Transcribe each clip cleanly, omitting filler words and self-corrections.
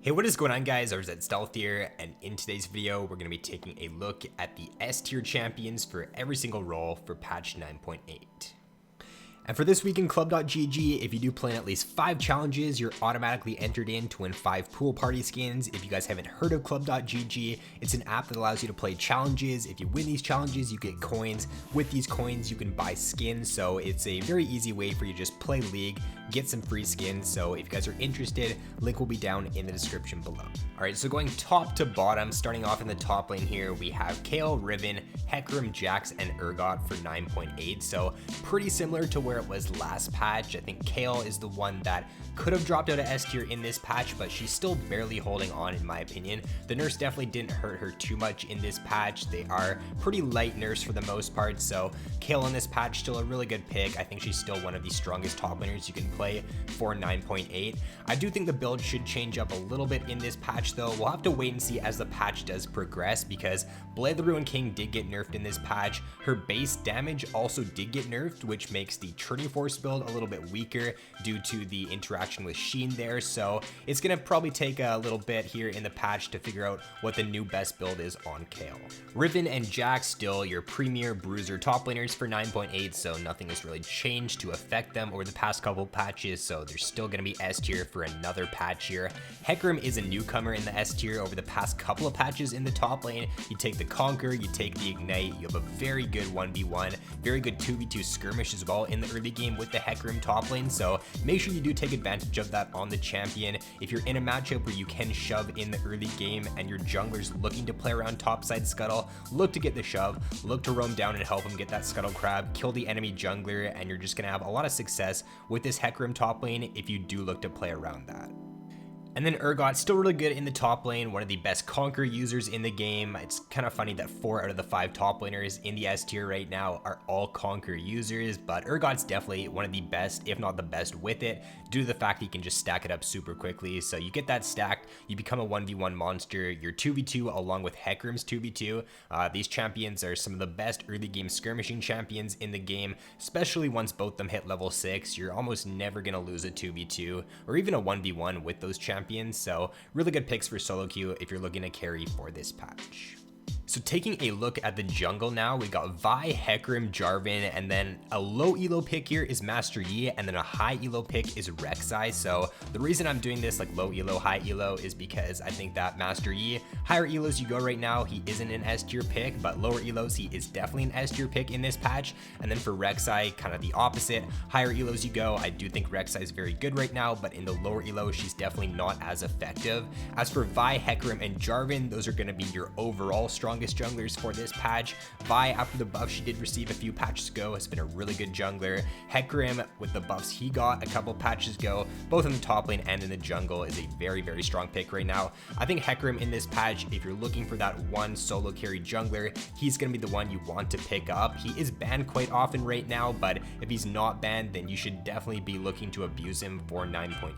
Hey, what is going on, guys? RvzStealth here, and in today's video we're going to be taking a look at the S tier champions for every single role for patch 9.8. And for this week in club.gg, if you do play in at least 5 challenges, you're automatically entered in to win 5 pool party skins. If you guys haven't heard of club.gg, it's an app that allows you to play challenges. If you win these challenges, you get coins. With these coins, you can buy skins. So it's a very easy way for you to just play League, get some free skins. So if you guys are interested, link will be down in the description below. All right, so going top to bottom, starting off in the top lane here, we have Kayle, Riven, Hecarim, Jax, and Urgot for 9.8. So pretty similar to where it was last patch. I think Kayle is the one that could have dropped out of S tier in this patch, but she's still barely holding on in my opinion. The nerfs definitely didn't hurt her too much in this patch. They are pretty light nerfs for the most part, so Kayle in this patch still a really good pick. I think she's still one of the strongest top laners you can play for 9.8. I do think the build should change up a little bit in this patch though. We'll have to wait and see as the patch does progress, because Blade the Ruined King did get nerfed in this patch. Her base damage also did get nerfed, which makes the Trinity Force build a little bit weaker due to the interaction with Sheen there. So it's gonna probably take a little bit here in the patch to figure out what the new best build is on Kayle. Riven and Jax still your premier bruiser top laners for 9.8, so nothing has really changed to affect them over the past couple patches, so they're still gonna be S tier for another patch here. Hecarim is a newcomer in the S tier over the past couple of patches in the top lane. You take the Conquer, you take the Ignite, you have a very good 1v1, very good 2v2 skirmish as well in the early game with the Hecarim top lane, so make sure you do take advantage of that on the champion. If you're in a matchup where you can shove in the early game and your jungler's looking to play around topside scuttle, look to get the shove, look to roam down and help him get that scuttle crab, kill the enemy jungler, and you're just gonna have a lot of success with this Hecarim top lane if you do look to play around that. And then Urgot, still really good in the top lane, one of the best Conquer users in the game. It's kind of funny that 4 out of the 5 top laners in the S tier right now are all Conquer users, but Urgot's definitely one of the best, if not the best with it, due to the fact that you can just stack it up super quickly. So you get that stacked, you become a 1v1 monster, you're 2v2 along with Hecarim's 2v2. These champions are some of the best early game skirmishing champions in the game, especially once both of them hit level 6. You're almost never going to lose a 2v2 or even a 1v1 with those champions. So really good picks for solo queue if you're looking to carry for this patch. So taking a look at the jungle now, we got Vi, Hecarim, Jarvan, and then a low elo pick here is Master Yi, and then a high elo pick is Rek'Sai. So the reason I'm doing this like low elo, high elo is because I think that Master Yi, higher elos you go right now, he isn't an S tier pick, but lower elos he is definitely an S tier pick in this patch. And then for Rek'Sai, kind of the opposite, higher elos you go, I do think Rek'Sai is very good right now, but in the lower elos she's definitely not as effective. As for Vi, Hecarim, and Jarvan, those are going to be your overall strongest junglers for this patch. Vi, after the buff she did receive a few patches ago, has been a really good jungler. Hecarim, with the buffs he got a couple patches ago, both in the top lane and in the jungle, is a very, very strong pick right now. I think Hecarim in this patch, if you're looking for that one solo carry jungler, he's going to be the one you want to pick up. He is banned quite often right now, but if he's not banned, then you should definitely be looking to abuse him for 9.8.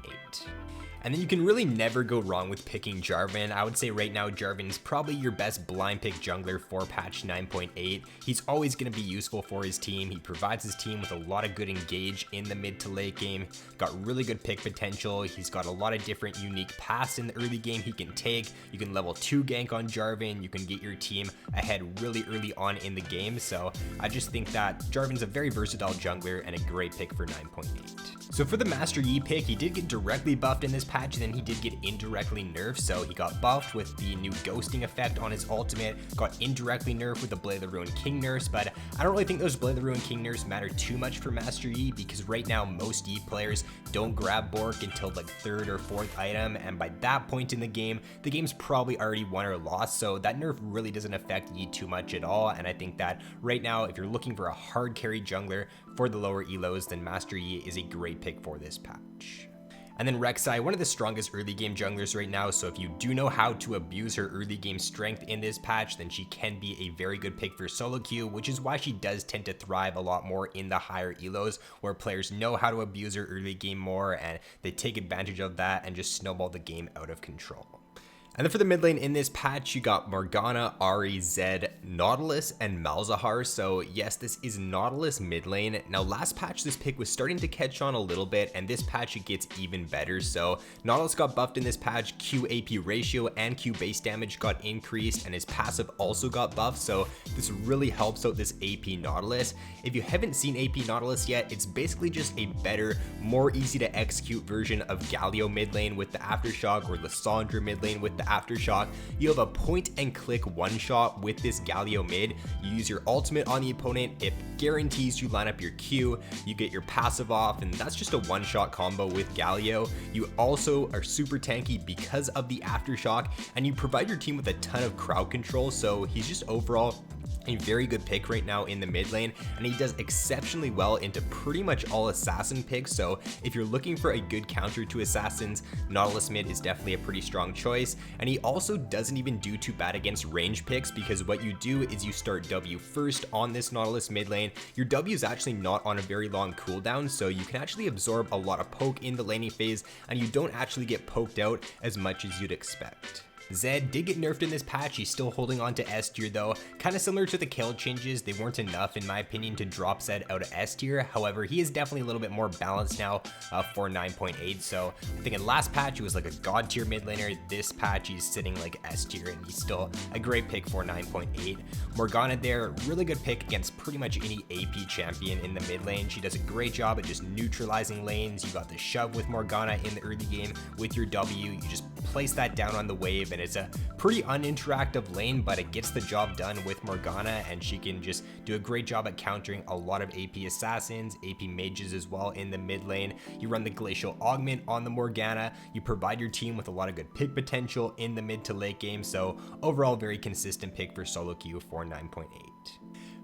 And then you can really never go wrong with picking Jarvan. I would say right now Jarvan's probably your best blind pick jungler for patch 9.8. He's always going to be useful for his team. He provides his team with a lot of good engage in the mid to late game. Got really good pick potential. He's got a lot of different unique paths in the early game he can take. You can level 2 gank on Jarvan. You can get your team ahead really early on in the game. So I just think that Jarvan's a very versatile jungler and a great pick for 9.8. So for the Master Yi pick, he did get directly buffed in this patch, and then he did get indirectly nerfed. So he got buffed with the new ghosting effect on his ultimate, got indirectly nerfed with the Blade the Ruined King nerfs, but I don't really think those Blade the Ruined King nerfs matter too much for Master Yi, because right now most Yi players don't grab Bork until like 3rd or 4th item, and by that point in the game's probably already won or lost, so that nerf really doesn't affect Yi too much at all. And I think that right now, if you're looking for a hard carry jungler for the lower elos, then Master Yi is a great pick for this patch. And then Rek'Sai, one of the strongest early game junglers right now, so if you do know how to abuse her early game strength in this patch, then she can be a very good pick for solo queue, which is why she does tend to thrive a lot more in the higher elos, where players know how to abuse her early game more, and they take advantage of that and just snowball the game out of control. And then for the mid lane in this patch, you got Morgana, Ahri, Zed, Nautilus, and Malzahar. So yes, this is Nautilus mid lane. Now last patch, this pick was starting to catch on a little bit, and this patch it gets even better. So Nautilus got buffed in this patch, Q AP ratio and Q base damage got increased, and his passive also got buffed. So this really helps out this AP Nautilus. If you haven't seen AP Nautilus yet, it's basically just a better, more easy to execute version of Galio mid lane with the Aftershock, or Lissandra mid lane with the Aftershock. You have a point and click one shot with this Galio mid. You use your ultimate on the opponent, it guarantees you line up your Q, you get your passive off, and that's just a one shot combo with Galio. You also are super tanky because of the Aftershock, and you provide your team with a ton of crowd control, so he's just overall a very good pick right now in the mid lane, and he does exceptionally well into pretty much all assassin picks. So if you're looking for a good counter to assassins, Nautilus mid is definitely a pretty strong choice. And he also doesn't even do too bad against range picks, because what you do is you start W first on this Nautilus mid lane. Your W is actually not on a very long cooldown, so you can actually absorb a lot of poke in the laning phase, and you don't actually get poked out as much as you'd expect. Zed did get nerfed in this patch. He's still holding on to S tier though. Kind of similar to the kill changes, they weren't enough in my opinion to drop Zed out of S tier. However, he is definitely a little bit more balanced now for 9.8. So I think in last patch he was like a god tier mid laner. This patch he's sitting like S tier, and he's still a great pick for 9.8. Morgana there, really good pick against pretty much any AP champion in the mid lane. She does a great job at just neutralizing lanes. You got the shove with Morgana in the early game with your W. You just place that down on the wave, and it's a pretty uninteractive lane, but it gets the job done with Morgana, and she can just do a great job at countering a lot of AP assassins, AP mages as well in the mid lane. You run the Glacial Augment on the Morgana. You provide your team with a lot of good pick potential in the mid to late game. So overall, very consistent pick for solo queue for 9.8.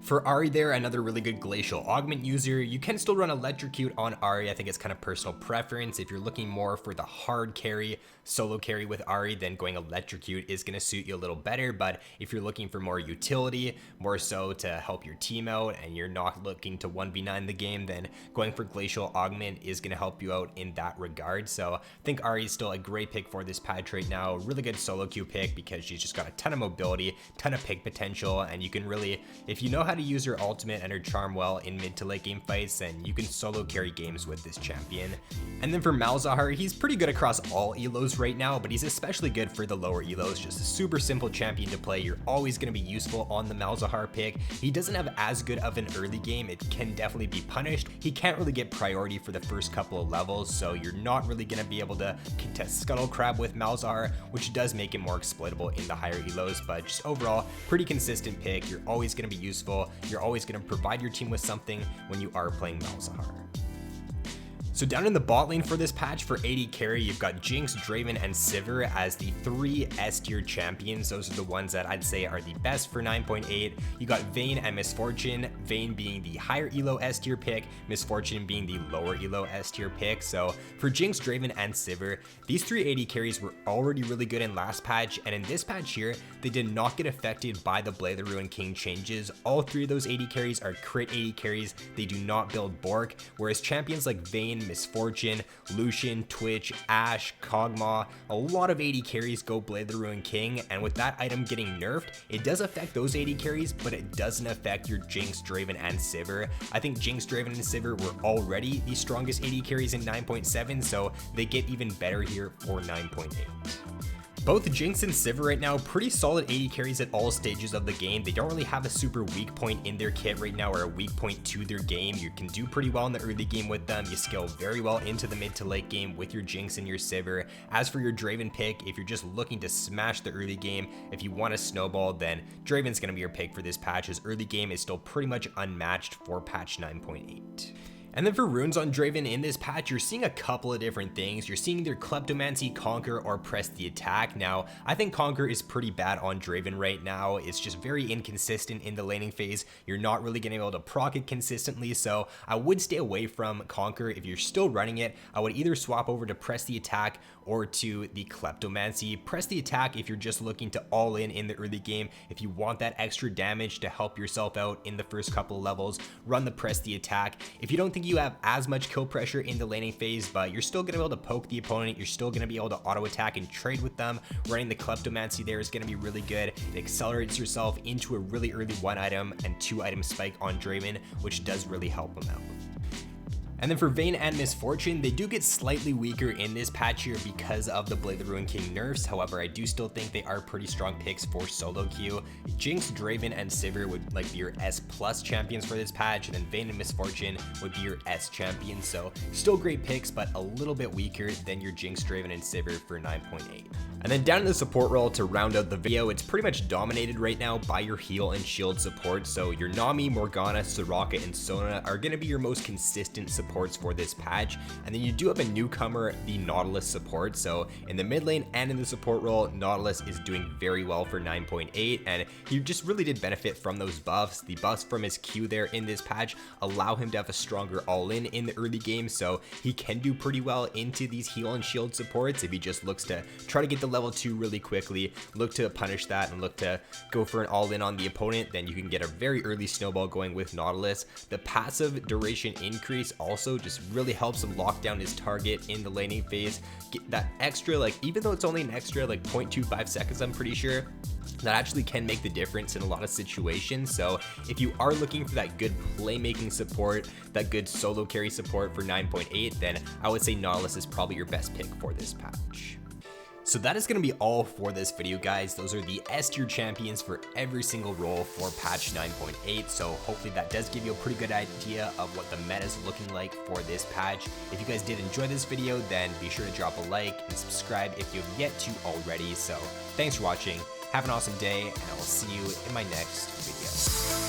For Ahri there, another really good Glacial Augment user. You can still run Electrocute on Ahri. I think it's kind of personal preference. If you're looking more for the hard carry, solo carry with Ahri, then going Electrocute is going to suit you a little better. But if you're looking for more utility, more so to help your team out, and you're not looking to 1v9 the game, then going for Glacial Augment is going to help you out in that regard. So I think Ahri is still a great pick for this patch right now. Really good solo queue pick, because she's just got a ton of mobility, ton of pick potential, and you can really, if you know how to use her ultimate and her charm well in mid to late game fights, and you can solo carry games with this champion. And then for Malzahar, he's pretty good across all elos right now, but he's especially good for the lower elos. Just a super simple champion to play. You're always going to be useful on the Malzahar pick. He doesn't have as good of an early game. It can definitely be punished. He can't really get priority for the first couple of levels, so you're not really going to be able to contest Scuttle Crab with Malzahar, which does make it more exploitable in the higher elos. But just overall, pretty consistent pick. You're always going to be useful. You're always going to provide your team with something when you are playing Malzahar. So down in the bot lane for this patch for AD carry, you've got Jinx, Draven, and Sivir as the 3 S tier champions. Those are the ones that I'd say are the best for 9.8. You got Vayne and Misfortune, Vayne being the higher elo S tier pick, Misfortune being the lower elo S tier pick. So for Jinx, Draven, and Sivir, these 3 AD carries were already really good in last patch, and in this patch here, they did not get affected by the Blade of the Ruined King changes. All 3 of those AD carries are crit AD carries. They do not build Bork, whereas champions like Vayne, Misfortune, Lucian, Twitch, Ashe, Kog'Maw, a lot of AD carries go Blade of the Ruined King, and with that item getting nerfed, it does affect those AD carries, but it doesn't affect your Jinx, Draven, and Sivir. I think Jinx, Draven, and Sivir were already the strongest AD carries in 9.7, so they get even better here for 9.8. Both Jinx and Sivir right now, pretty solid AD carries at all stages of the game. They don't really have a super weak point in their kit right now, or a weak point to their game. You can do pretty well in the early game with them. You scale very well into the mid to late game with your Jinx and your Sivir. As for your Draven pick, if you're just looking to smash the early game, if you want to snowball, then Draven's going to be your pick for this patch. His early game is still pretty much unmatched for patch 9.8. And then for runes on Draven in this patch, you're seeing a couple of different things. You're seeing either Kleptomancy, Conquer, or Press the Attack. Now, I think Conquer is pretty bad on Draven right now. It's just very inconsistent in the laning phase. You're not really going to be able to proc it consistently, so I would stay away from Conquer. If you're still running it, I would either swap over to Press the Attack or to the Kleptomancy. Press the attack if you're just looking to all in the early game. If you want that extra damage to help yourself out in the first couple of levels, run the press the attack. If you don't think you have as much kill pressure in the laning phase, but you're still going to be able to poke the opponent, you're still going to be able to auto attack and trade with them, running the Kleptomancy there is going to be really good. It accelerates yourself into a really early 1 item and 2 item spike on Draven, which does really help them out. And then for Vayne and Misfortune, they do get slightly weaker in this patch here because of the Blade of the Ruined King nerfs. However, I do still think they are pretty strong picks for solo queue. Jinx, Draven, and Sivir would like be your S+ champions for this patch, and then Vayne and Misfortune would be your S champions. So still great picks, but a little bit weaker than your Jinx, Draven, and Sivir for 9.8. And then down in the support role to round out the video, it's pretty much dominated right now by your heal and shield support. So your Nami, Morgana, Soraka, and Sona are going to be your most consistent supports for this patch. And then you do have a newcomer, the Nautilus support. So in the mid lane and in the support role, Nautilus is doing very well for 9.8, and he just really did benefit from those buffs. The buffs from his Q there in this patch allow him to have a stronger all-in in the early game, so he can do pretty well into these heal and shield supports if he just looks to try to get the level 2 really quickly, look to punish that, and look to go for an all-in on the opponent. Then you can get a very early snowball going with Nautilus. The passive duration increase also just really helps him lock down his target in the laning phase. Get that extra, like, even though it's only an extra like 0.25 seconds, I'm pretty sure that actually can make the difference in a lot of situations. So if you are looking for that good playmaking support, that good solo carry support for 9.8, then I would say Nautilus is probably your best pick for this patch. So that is going to be all for this video, guys. Those are the S tier champions for every single role for patch 9.8. So hopefully that does give you a pretty good idea of what the meta is looking like for this patch. If you guys did enjoy this video, then be sure to drop a like and subscribe if you have yet to already. So thanks for watching. Have an awesome day, and I will see you in my next video.